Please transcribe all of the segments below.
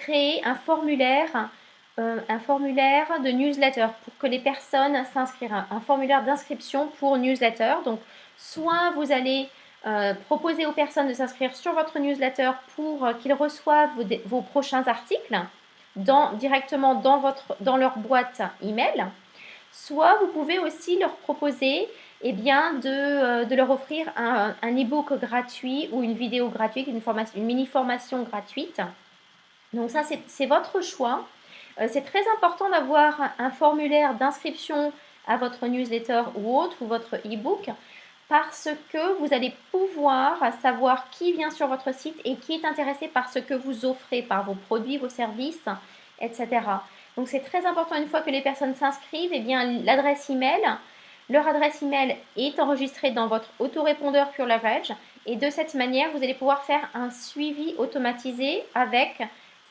créer un formulaire de newsletter pour que les personnes s'inscrivent, un formulaire d'inscription pour newsletter. Donc, soit vous allez proposer aux personnes de s'inscrire sur votre newsletter pour qu'ils reçoivent vos prochains articles directement dans leur boîte email. Soit vous pouvez aussi leur proposer de leur offrir un e-book gratuit ou une vidéo gratuite, une mini-formation gratuite. Donc ça, c'est votre choix. C'est très important d'avoir un formulaire d'inscription à votre newsletter ou autre, ou votre e-book, parce que vous allez pouvoir savoir qui vient sur votre site et qui est intéressé par ce que vous offrez, par vos produits, vos services, etc. Donc c'est très important, une fois que les personnes s'inscrivent, leur adresse email est enregistrée dans votre autorépondeur Pure Leverage, et de cette manière, vous allez pouvoir faire un suivi automatisé avec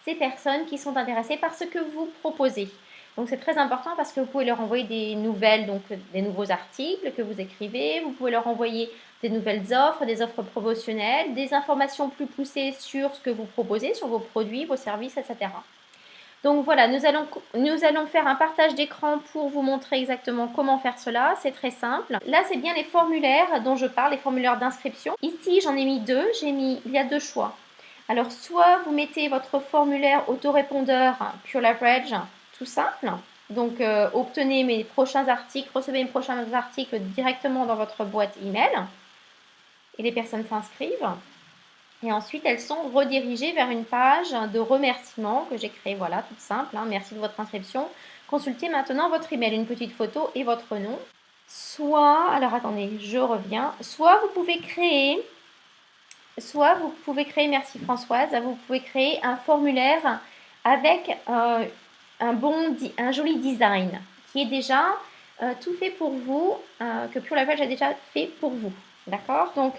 ces personnes qui sont intéressées par ce que vous proposez. Donc c'est très important parce que vous pouvez leur envoyer des nouvelles, donc des nouveaux articles que vous écrivez, vous pouvez leur envoyer des nouvelles offres, des offres promotionnelles, des informations plus poussées sur ce que vous proposez, sur vos produits, vos services, etc. Donc voilà, nous allons faire un partage d'écran pour vous montrer exactement comment faire cela. C'est très simple. Là, c'est bien les formulaires dont je parle, les formulaires d'inscription. Ici, j'en ai mis deux. Il y a deux choix. Alors, soit vous mettez votre formulaire autorépondeur Pure Leverage, tout simple. Donc, obtenez mes prochains articles, recevez mes prochains articles directement dans votre boîte email. Et les personnes s'inscrivent. Et ensuite, elles sont redirigées vers une page de remerciement que j'ai créée, voilà, toute simple. Merci de votre inscription. Consultez maintenant votre email, une petite photo et votre nom. Alors attendez, je reviens. Soit vous pouvez créer, merci Françoise, vous pouvez créer un formulaire avec un joli design qui est déjà tout fait pour vous, que Pure Leverage a déjà fait pour vous. D'accord? Donc,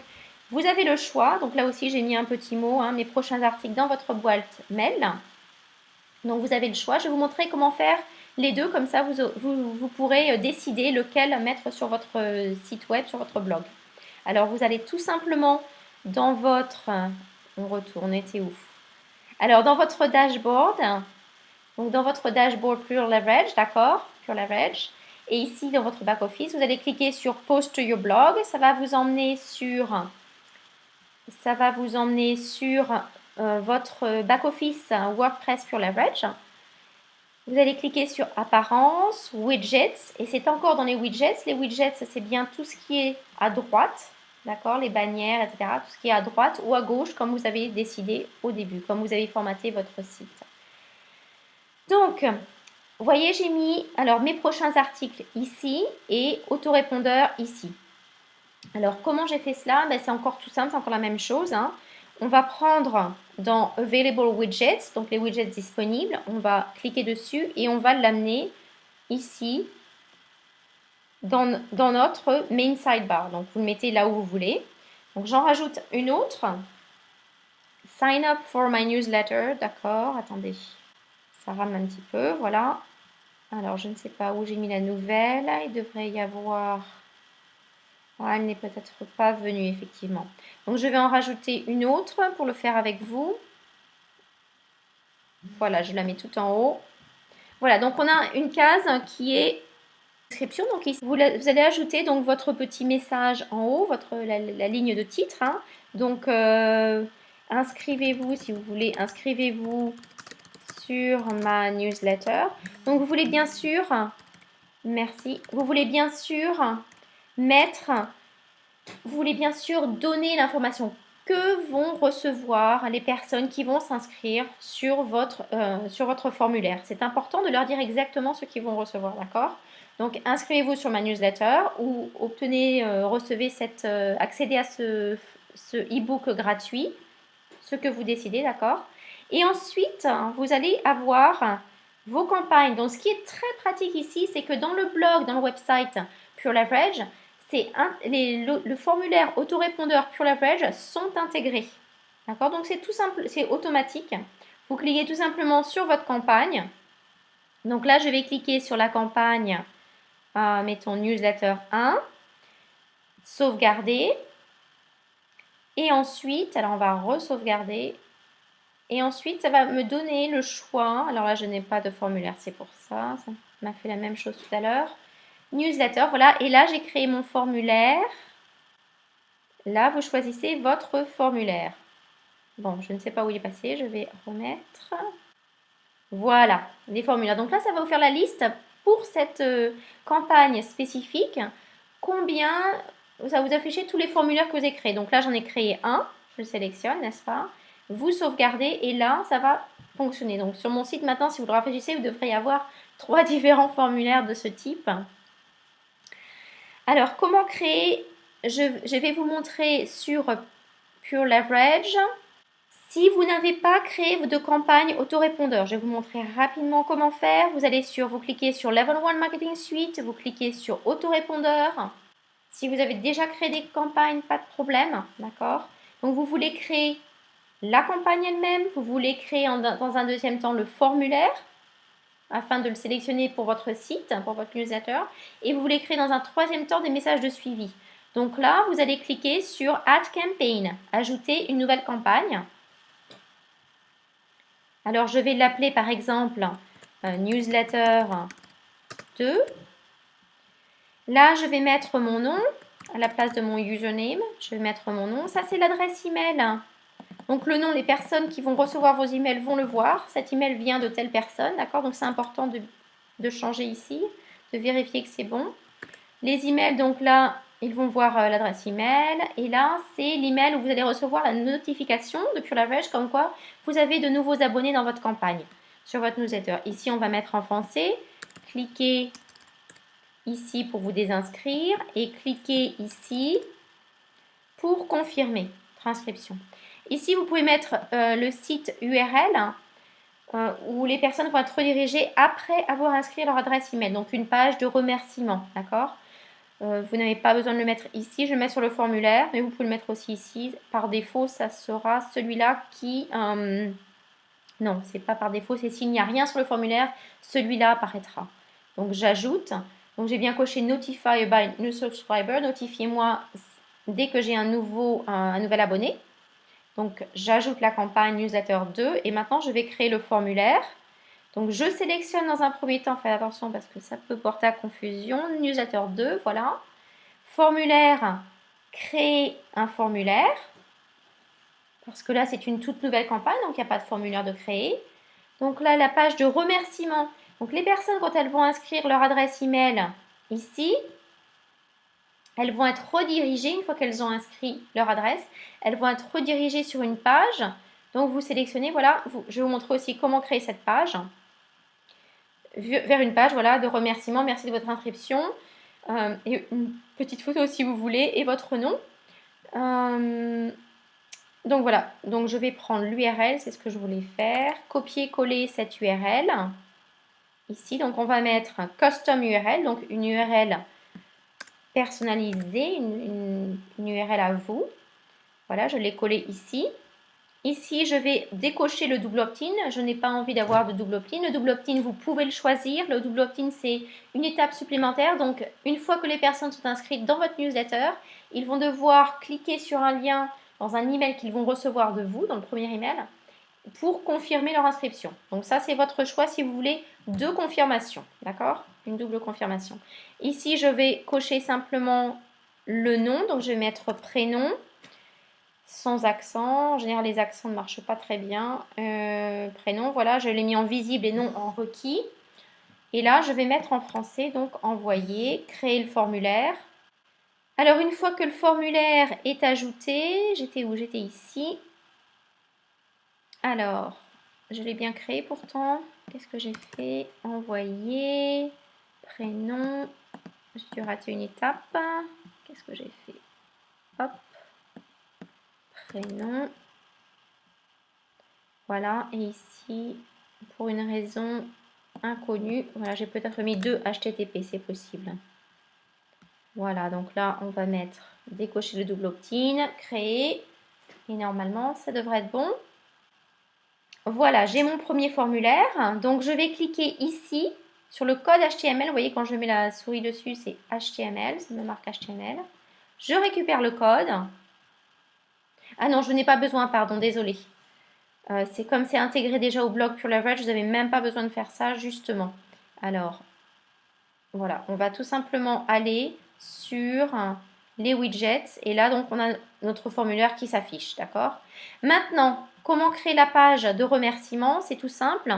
vous avez le choix. Donc là aussi, j'ai mis un petit mot, mes prochains articles dans votre boîte mail. Donc vous avez le choix. Je vais vous montrer comment faire les deux. Comme ça, vous pourrez décider lequel mettre sur votre site web, sur votre blog. Alors vous allez tout simplement dans votre... On retourne, était où? Alors dans votre dashboard, donc dans votre dashboard Pure Leverage, d'accord? Pure Leverage. Et ici, dans votre back-office, vous allez cliquer sur Post Your Blog. Ça va vous emmener sur votre back-office WordPress Pure Leverage. Vous allez cliquer sur Apparence, Widgets, et c'est encore dans les widgets. Les widgets, c'est bien tout ce qui est à droite, d'accord, les bannières, etc. Tout ce qui est à droite ou à gauche, comme vous avez décidé au début, comme vous avez formaté votre site. Donc, vous voyez, j'ai mis mes prochains articles ici et autorépondeur ici. Alors, comment j'ai fait cela? C'est encore tout simple, c'est encore la même chose. On va prendre dans Available Widgets, donc les widgets disponibles, on va cliquer dessus et on va l'amener ici dans notre main sidebar. Donc, vous le mettez là où vous voulez. Donc, j'en rajoute une autre. Sign up for my newsletter. D'accord, attendez. Ça rame un petit peu, voilà. Alors, je ne sais pas où j'ai mis la nouvelle. Il devrait y avoir... elle n'est peut-être pas venue, effectivement. Donc, je vais en rajouter une autre pour le faire avec vous. Voilà, je la mets tout en haut. Voilà, donc on a une case qui est description. Donc, ici, vous allez ajouter donc votre petit message en haut, la ligne de titre. Donc, inscrivez-vous, si vous voulez, inscrivez-vous sur ma newsletter. Donc, vous voulez bien sûr, merci, vous voulez bien sûr donner l'information que vont recevoir les personnes qui vont s'inscrire sur votre formulaire. C'est important de leur dire exactement ce qu'ils vont recevoir, d'accord? Donc, inscrivez-vous sur ma newsletter ou recevez accédez à ce e-book gratuit, ce que vous décidez, d'accord? Et ensuite, vous allez avoir vos campagnes. Donc, ce qui est très pratique ici, c'est que dans le blog, dans le website Pure Leverage, le formulaire autorépondeur Pure Leverage sont intégrés. D'accord? Donc, c'est tout simple, c'est automatique. Vous cliquez tout simplement sur votre campagne. Donc là, je vais cliquer sur la campagne, mettons newsletter 1, sauvegarder. Et ensuite, alors on va re-sauvegarder. Et ensuite, ça va me donner le choix. Alors là, je n'ai pas de formulaire, c'est pour ça. Ça m'a fait la même chose tout à l'heure. Newsletter, voilà. Et là, j'ai créé mon formulaire. Là, vous choisissez votre formulaire. Bon, je ne sais pas où il est passé. Je vais remettre. Voilà, des formulaires. Donc là, ça va vous faire la liste pour cette campagne spécifique. Combien, ça va vous afficher tous les formulaires que vous avez créés. Donc là, j'en ai créé un. Je le sélectionne, n'est-ce pas? Vous sauvegardez et là, ça va fonctionner. Donc sur mon site, maintenant, si vous le rafraîchissez, vous devrez avoir 3 différents formulaires de ce type. Alors, comment créer? Je vais vous montrer sur Pure Leverage. Si vous n'avez pas créé de campagne autorépondeur, je vais vous montrer rapidement comment faire. Vous cliquez sur Level 1 Marketing Suite, vous cliquez sur autorépondeur. Si vous avez déjà créé des campagnes, pas de problème, d'accord? Donc vous voulez créer la campagne elle-même, vous voulez créer dans un deuxième temps le formulaire afin de le sélectionner pour votre site, pour votre newsletter, et vous voulez créer dans un troisième temps des messages de suivi. Donc là, vous allez cliquer sur Add Campaign, ajouter une nouvelle campagne. Alors, je vais l'appeler par exemple Newsletter 2. Là, je vais mettre mon nom à la place de mon username. Je vais mettre mon nom. Ça, c'est l'adresse email. Donc, le nom, les personnes qui vont recevoir vos emails vont le voir. Cet email vient de telle personne, d'accord? Donc, c'est important de changer ici, de vérifier que c'est bon. Les emails, donc là, ils vont voir l'adresse email. Et là, c'est l'email où vous allez recevoir la notification de Pure Leverage comme quoi vous avez de nouveaux abonnés dans votre campagne sur votre newsletter. Ici, on va mettre en français. Cliquez ici pour vous désinscrire et cliquez ici pour confirmer transcription. Ici, vous pouvez mettre le site URL où les personnes vont être redirigées après avoir inscrit leur adresse email. Donc, une page de remerciement, d'accord? Vous n'avez pas besoin de le mettre ici, je le mets sur le formulaire, mais vous pouvez le mettre aussi ici. Par défaut, ça sera celui-là qui... non, c'est pas par défaut, c'est s'il n'y a rien sur le formulaire, celui-là apparaîtra. Donc j'ajoute, donc j'ai bien coché Notify by New Subscriber, notifiez-moi dès que j'ai un nouvel abonné. Donc j'ajoute la campagne Newsletter 2 et maintenant je vais créer le formulaire. Donc, je sélectionne dans un premier temps, faites attention parce que ça peut porter à confusion. Newsletter 2, voilà. Formulaire, créer un formulaire. Parce que là, c'est une toute nouvelle campagne, donc il n'y a pas de formulaire de créer. Donc là, la page de remerciement. Donc, les personnes, quand elles vont inscrire leur adresse email ici, elles vont être redirigées, une fois qu'elles ont inscrit leur adresse, elles vont être redirigées sur une page. Donc, vous sélectionnez, voilà, je vais vous montrer aussi comment créer cette page. Vers une page voilà, de remerciement, merci de votre inscription, et une petite photo si vous voulez, et votre nom. Donc voilà, donc je vais prendre l'URL, c'est ce que je voulais faire, copier-coller cette URL, ici, donc on va mettre un custom URL, donc une URL personnalisée, une URL à vous. Voilà, je l'ai collée ici. Ici, je vais décocher le double opt-in. Je n'ai pas envie d'avoir de double opt-in. Le double opt-in, vous pouvez le choisir. Le double opt-in, c'est une étape supplémentaire. Donc, une fois que les personnes sont inscrites dans votre newsletter, ils vont devoir cliquer sur un lien dans un email qu'ils vont recevoir de vous, dans le premier email, pour confirmer leur inscription. Donc, ça, c'est votre choix si vous voulez deux confirmations. D'accord? Une double confirmation. Ici, je vais cocher simplement le nom. Donc, je vais mettre prénom. Sans accent, en général les accents ne marchent pas très bien. Prénom, voilà, je l'ai mis en visible et non en requis. Et là, je vais mettre en français, donc envoyer, créer le formulaire. Alors, une fois que le formulaire est ajouté, j'étais où? J'étais ici. Alors, je l'ai bien créé pourtant. Qu'est-ce que j'ai fait? Envoyer, prénom. J'ai dû rater une étape. Qu'est-ce que j'ai fait? Hop. Prénom. Voilà, et ici, pour une raison inconnue, voilà, j'ai peut-être mis 2 HTTP, c'est possible. Voilà, donc là, on va mettre décocher le double opt-in, créer, et normalement, ça devrait être bon. Voilà, j'ai mon premier formulaire, donc je vais cliquer ici sur le code HTML. Vous voyez, quand je mets la souris dessus, c'est HTML, ça me marque HTML. Je récupère le code. Ah non, je n'ai pas besoin, pardon, désolé. C'est comme c'est intégré déjà au blog Pure Leverage, vous n'avez même pas besoin de faire ça justement. Alors, voilà, on va tout simplement aller sur les widgets et là donc on a notre formulaire qui s'affiche, d'accord? Maintenant, comment créer la page de remerciement? C'est tout simple.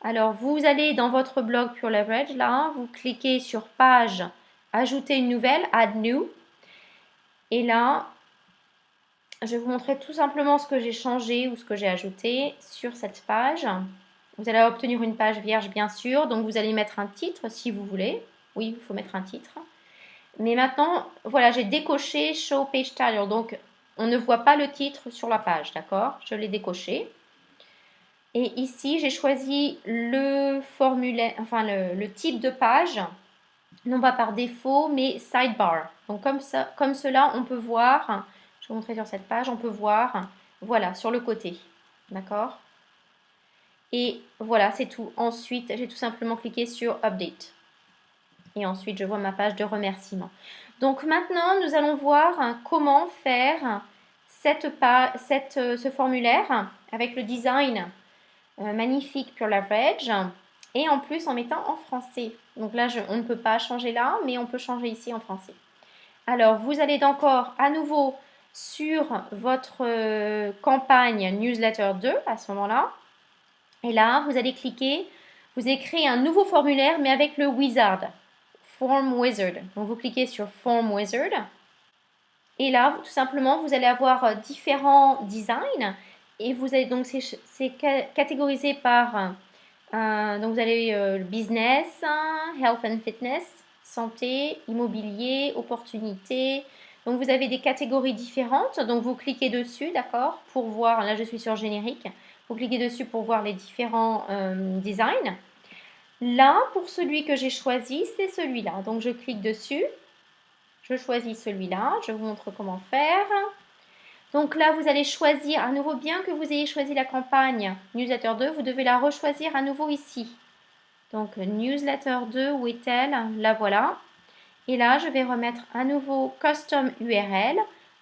Alors vous allez dans votre blog Pure Leverage, là, vous cliquez sur page, ajouter une nouvelle, add new. Et là, je vais vous montrer tout simplement ce que j'ai changé ou ce que j'ai ajouté sur cette page. Vous allez obtenir une page vierge bien sûr, donc vous allez mettre un titre si vous voulez. Oui, il faut mettre un titre. Mais maintenant, voilà, j'ai décoché Show Page Title, donc on ne voit pas le titre sur la page, d'accord? Je l'ai décoché. Et ici, j'ai choisi le formulaire, enfin le type de page, non pas par défaut, mais sidebar. Donc comme ça, comme cela, on peut voir, je vais vous montrer sur cette page, on peut voir, voilà, sur le côté, d'accord? Et voilà, c'est tout. Ensuite, j'ai tout simplement cliqué sur Update. Et ensuite, je vois ma page de remerciement. Donc maintenant, nous allons voir comment faire ce formulaire avec le design magnifique Pure Leverage et en plus en mettant en français. Donc là, on ne peut pas changer là, mais on peut changer ici en français. Alors, vous allez encore à nouveau sur votre campagne Newsletter 2 à ce moment-là. Et là, vous allez cliquer, vous allez créer un nouveau formulaire, mais avec le wizard, Form Wizard. Donc, vous cliquez sur Form Wizard. Et là, tout simplement, vous allez avoir différents designs. Et vous allez donc, c'est catégorisé par, donc vous avez business, health and fitness, santé, immobilier, opportunité. Donc vous avez des catégories différentes. Donc vous cliquez dessus, d'accord, pour voir, là je suis sur générique. Vous cliquez dessus pour voir les différents designs. Là, pour celui que j'ai choisi, c'est celui-là. Donc je clique dessus. Je choisis celui-là. Je vous montre comment faire. Donc là, vous allez choisir à nouveau, bien que vous ayez choisi la campagne Newsletter 2, vous devez la rechoisir à nouveau ici. Donc Newsletter 2, où est-elle? La voilà. Et là, je vais remettre à nouveau Custom URL.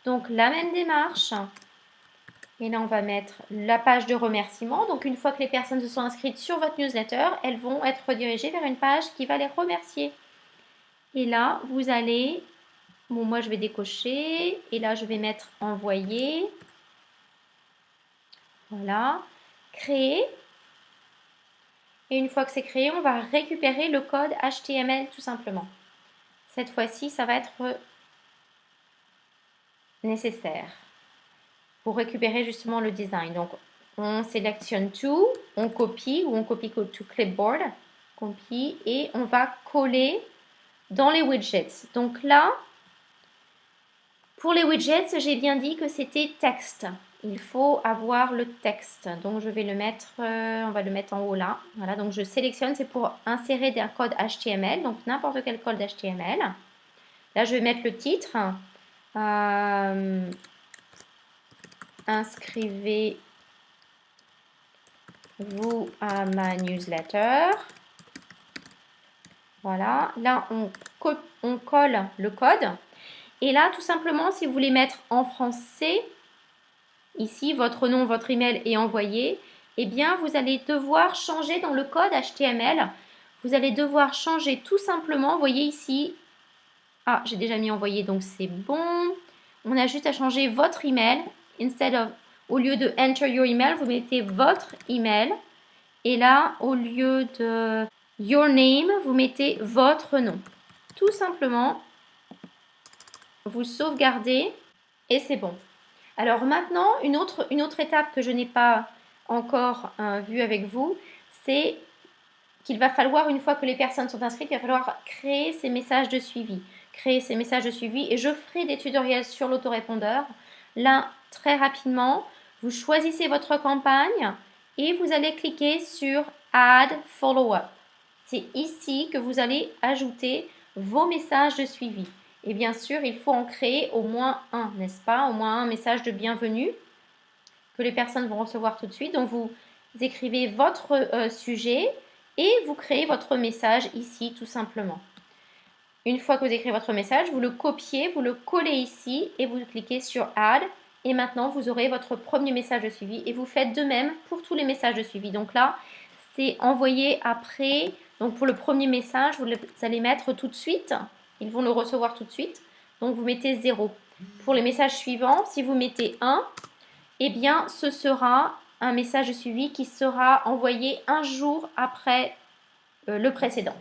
Donc la même démarche. Et là, on va mettre la page de remerciement. Donc une fois que les personnes se sont inscrites sur votre newsletter, elles vont être redirigées vers une page qui va les remercier. Et là, vous allez... Bon, moi, je vais décocher. Et là, je vais mettre envoyer. Voilà. Créer. Et une fois que c'est créé, on va récupérer le code HTML tout simplement. Cette fois-ci, ça va être nécessaire pour récupérer justement le design. Donc, on sélectionne tout, on copie ou on copie to clipboard, copie et on va coller dans les widgets. Donc là, pour les widgets, j'ai bien dit que c'était texte. Il faut avoir le texte. Donc, je vais le mettre, on va le mettre en haut là. Voilà, donc je sélectionne, c'est pour insérer un code HTML, donc n'importe quel code HTML. Là, je vais mettre le titre. Inscrivez-vous à ma newsletter. Voilà, là, on colle le code. Et là, tout simplement, si vous voulez mettre en français, ici, votre nom, votre email est envoyé, eh bien, vous allez devoir changer dans le code HTML. Vous allez devoir changer tout simplement, vous voyez ici, ah, j'ai déjà mis envoyé, donc c'est bon. On a juste à changer votre email. Au lieu de enter your email, vous mettez votre email. Et là, au lieu de your name, vous mettez votre nom. Tout simplement, vous sauvegardez et c'est bon. Alors maintenant, une autre étape que je n'ai pas encore vue avec vous, c'est qu'il va falloir, une fois que les personnes sont inscrites, il va falloir créer ces messages de suivi. Créer ces messages de suivi et je ferai des tutoriels sur l'autorépondeur. Là, très rapidement, vous choisissez votre campagne et vous allez cliquer sur Add Follow-up. C'est ici que vous allez ajouter vos messages de suivi. Et bien sûr, il faut en créer au moins un, n'est-ce pas? Au moins un message de bienvenue que les personnes vont recevoir tout de suite. Donc, vous écrivez votre sujet et vous créez votre message ici tout simplement. Une fois que vous écrivez votre message, vous le copiez, vous le collez ici et vous cliquez sur Add Et maintenant, vous aurez votre premier message de suivi et vous faites de même pour tous les messages de suivi. Donc là, c'est envoyé après. Donc pour le premier message, vous allez mettre tout de suite. Ils vont le recevoir tout de suite. Donc vous mettez 0. Pour les messages suivants, si vous mettez 1, eh bien ce sera un message de suivi qui sera envoyé un jour après le précédent.